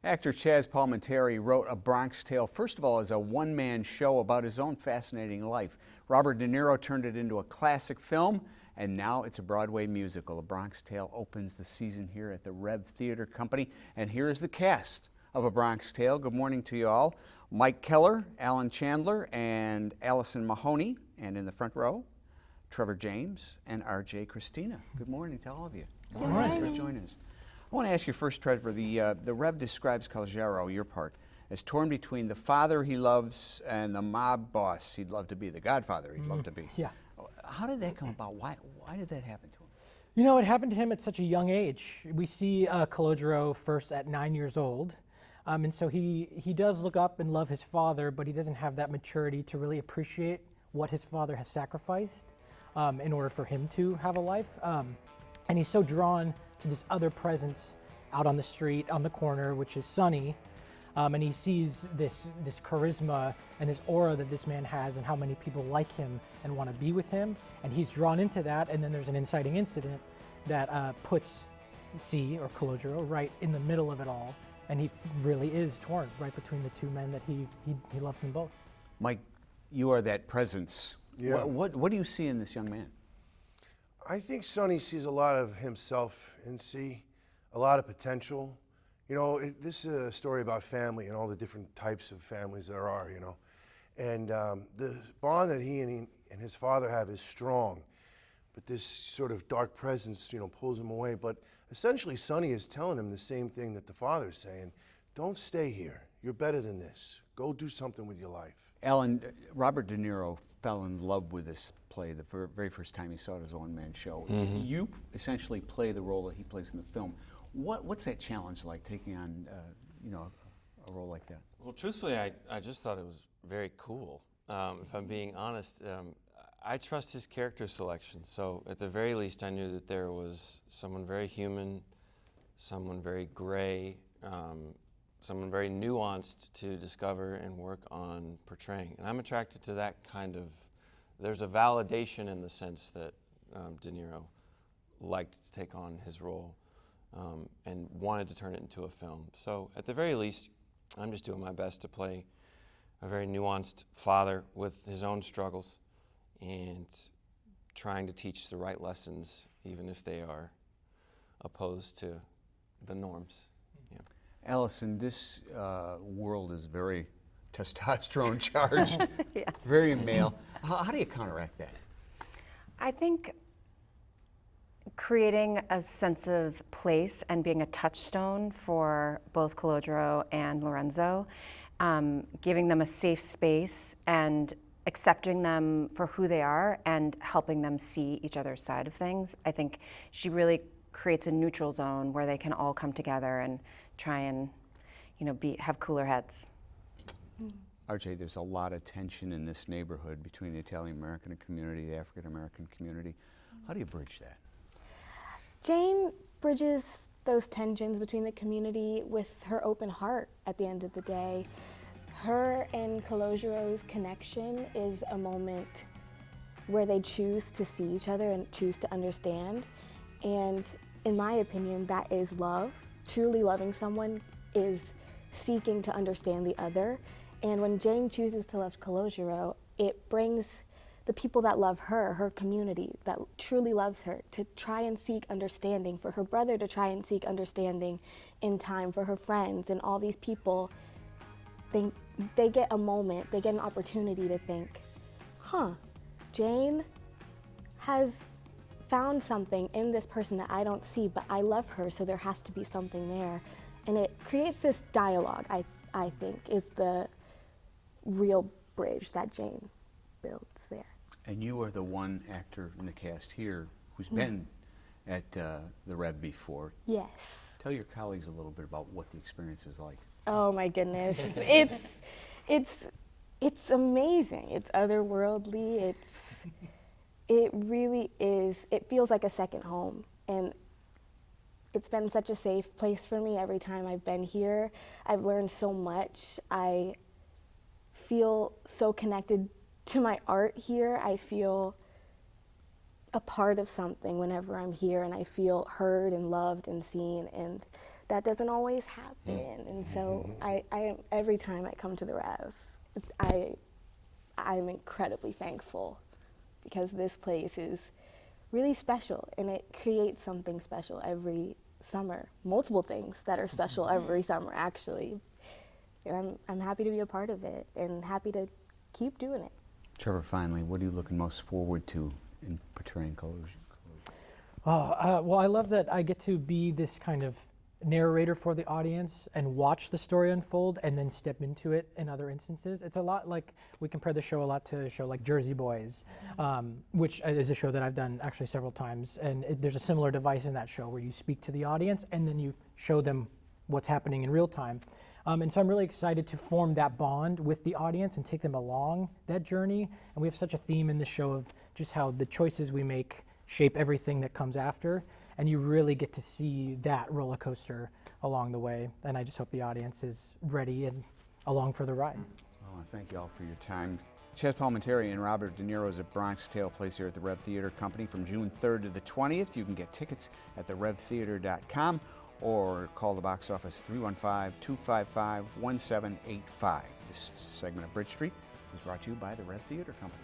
Actor Chaz Palminteri wrote A Bronx Tale, first of all, as a one-man show about his own fascinating life. Robert De Niro turned it into a classic film, and now it's a Broadway musical. A Bronx Tale opens the season here at the REV Theater Company, and here is the cast of A Bronx Tale. Good morning to you all. Mike Keller, Alan Chandler, and Alison Mahoney, and in the front row, Trevor James and Arjaye Christina. Good morning to all of you. Good morning. Thanks for joining us. I want to ask you first, Trevor, the REV describes Calogero, your part, as torn between the father he loves and the mob boss he'd love to be, the godfather he'd love to be. Yeah. How did that come about? Why did that happen to him? You know, it happened to him at such a young age. We see Calogero first at 9 years old. And so he does look up and love his father, but he doesn't have that maturity to really appreciate what his father has sacrificed in order for him to have a life. And he's so drawn to this other presence out on the street, on the corner, which is Sonny. And he sees this charisma and this aura that this man has and how many people like him and want to be with him. And he's drawn into that, and then there's an inciting incident that puts C, or Calogero, right in the middle of it all. And he really is torn right between the two men that he loves them both. Mike, you are that presence. Yeah. What do you see in this young man? I think Sonny sees a lot of himself in C, a lot of potential. You know, this is a story about family and all the different types of families there are, you know. And the bond that he and his father have is strong, but this sort of dark presence, you know, pulls him away. But essentially, Sonny is telling him the same thing that the father is saying. Don't stay here. You're better than this. Go do something with your life. Alan, Robert De Niro fell in love with this play the very first time he saw it as a one-man show. Mm-hmm. You essentially play the role that he plays in the film. What's that challenge like, taking on you know, a role like that? Well, truthfully, I just thought it was very cool. If I'm being honest, I trust his character selection. So at the very least, I knew that there was someone very human, someone very gray, someone very nuanced to discover and work on portraying. And I'm attracted to that kind of, there's a validation in the sense that De Niro liked to take on his role and wanted to turn it into a film. So at the very least, I'm just doing my best to play a very nuanced father with his own struggles and trying to teach the right lessons, even if they are opposed to the norms. Yeah. Alison, this world is very testosterone charged, Yes. very male. How do you counteract that? I think creating a sense of place and being a touchstone for both Calogero and Lorenzo, giving them a safe space and accepting them for who they are and helping them see each other's side of things. I think she really creates a neutral zone where they can all come together and try and, you know, have cooler heads. Arjaye, there's a lot of tension in this neighborhood between the Italian-American community, the African-American community. How do you bridge that? Jane bridges those tensions between the community with her open heart at the end of the day. Her and Calogero's connection is a moment where they choose to see each other and choose to understand. And in my opinion, that is love. Truly loving someone is seeking to understand the other. And when Jane chooses to love Calogero, it brings the people that love her, her community that truly loves her, to try and seek understanding, for her brother to try and seek understanding in time, for her friends and all these people. They get a moment, they get an opportunity to think, Jane has found something in this person that I don't see, but I love her, so there has to be something there. And it creates this dialogue, I think, is the real bridge that Jane builds there. And you are the one actor in the cast here who's been at the REV before. Yes. Tell your colleagues a little bit about what the experience is like. Oh my goodness, it's amazing. It's otherworldly. It really is. It feels like a second home, and it's been such a safe place for me every time I've been here. I've learned so much. I feel so connected to my art here. I feel a part of something whenever I'm here, and I feel heard and loved and seen, and that doesn't always happen. And so every time I come to the Rev, I'm incredibly thankful because this place is really special and it creates something special every summer. Multiple things that are special every summer, actually. And I'm happy to be a part of it and happy to keep doing it. Trevor, finally, what are you looking most forward to in portraying Calogero? Well, I love that I get to be this kind of narrator for the audience and watch the story unfold and then step into it in other instances. It's a lot like, we compare the show a lot to a show like Jersey Boys, which is a show that I've done actually several times. And there's a similar device in that show where you speak to the audience and then you show them what's happening in real time. And so I'm really excited to form that bond with the audience and take them along that journey. And we have such a theme in this show of just how the choices we make shape everything that comes after. And you really get to see that roller coaster along the way. And I just hope the audience is ready and along for the ride. Well, thank you all for your time. Chez Palminteri and Robert De Niro's A Bronx Tale plays here at the Rev Theater Company from June 3rd to the 20th. You can get tickets at therevtheater.com or call the box office 315-255-1785. This segment of Bridge Street was brought to you by the Rev Theater Company.